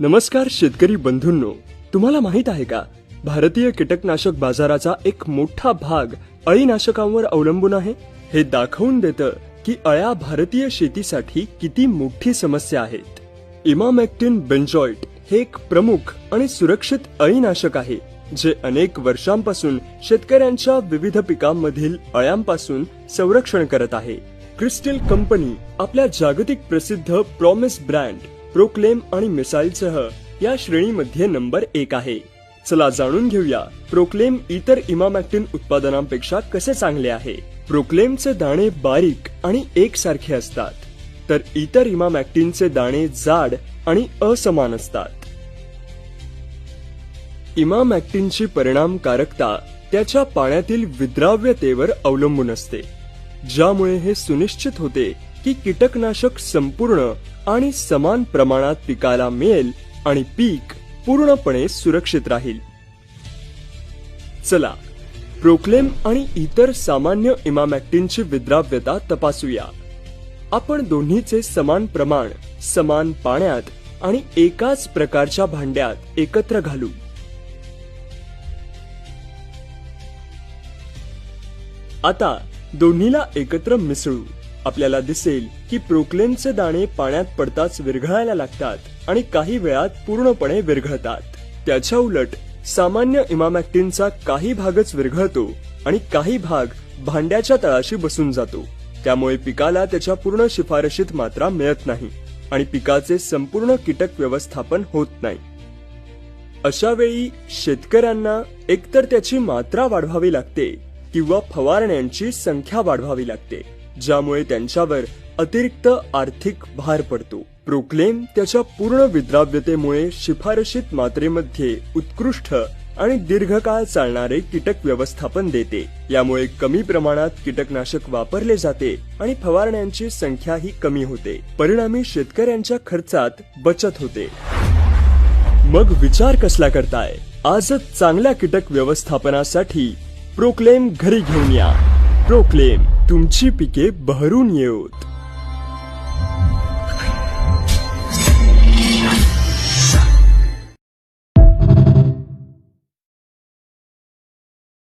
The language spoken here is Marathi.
नमस्कार शेतकरी बंधूंनो, तुम्हाला माहित आहे का, भारतीय कीटकनाशक बाजाराचा एक मोठा भाग अळीनाशकांवर अवलंबून आहे. हे दाखवून देतं की अळ्या भारतीय शेतीसाठी किती मोठी समस्या आहेत. इमामॅक्टिन बेंजॉइट हे एक प्रमुख आणि सुरक्षित अळीनाशक आहे, जे अनेक वर्षांपासून शेतकऱ्यांच्या विविध पिकांमधील अळ्यांपासून संरक्षण करत आहे. क्रिस्टल कंपनी आपल्या जागतिक प्रसिद्ध प्रॉमिस ब्रँड प्रोक्लेम आणि मिसाइलसह या श्रेणीमध्ये नंबर 1 आहे. चला जाणून घेऊया प्रोक्लेम इतर इमामॅक्टिन उत्पादनांपेक्षा कसे चांगले आहे. प्रोक्लेमचे दाणे बारीक आणि एकसारखे असतात, तर इतर इमामॅक्टिनचे दाणे जाड आणि असमान असतात. इमामॅक्टिनची परिणामकारकता त्याच्या पाण्यातील विद्राव्यतेवर अवलंबून असते, ज्यामुळे हे सुनिश्चित होते की कीटकनाशक संपूर्ण आणि समान प्रमाणात पिकाला मिळेल आणि पीक पूर्णपणे सुरक्षित राहील. चला प्रोक्लेम आणि इतर सामान्य इमामॅक्टिनची विद्राव्यता तपासूया. आपण दोन्हीचे समान प्रमाण समान पाण्यात आणि एकाच प्रकारच्या भांड्यात एकत्र घालू. आता दोन्हीला एकत्र मिसळू. आपल्याला दिसेल की प्रोक्लेमचे दाणे पाण्यात पडताच विरघळायला लागतात आणि काही वेळात पूर्णपणे विरघळतात. त्याच्या उलट सामान्य इमामॅक्टिनचा काही भागच विरघळतो आणि काही भाग भांड्याच्या तळाशी बसून जातो. त्यामुळे पिकाला त्याच्या पूर्ण शिफारशीत मात्रा मिळत नाही आणि पिकाचे संपूर्ण कीटक व्यवस्थापन होत नाही. अशा वेळी शेतकऱ्यांना एकतर त्याची मात्रा वाढवावी लागते किंवा फवारण्यांची संख्या वाढवावी लागते, ज्यामुळे त्यांच्यावर अतिरिक्त आर्थिक भार पडतो. प्रोक्लेम त्याच्या पूर्ण विद्राव्यतेमुळे शिफारशीत मात्रेमध्ये उत्कृष्ट आणि दीर्घकाळ चालणारे कीटक व्यवस्थापन देते. यामुळे कमी प्रमाणात कीटकनाशक वापरले जाते आणि फवारण्यांची संख्याही कमी होते. परिणामी शेतकऱ्यांच्या खर्चात बचत होते. मग विचार कसला करताय? आजच चांगल्या कीटक व्यवस्थापनासाठी प्रोक्लेम घरी घेऊन या. प्रोक्लेम, तुमची पिके बहरून येऊत.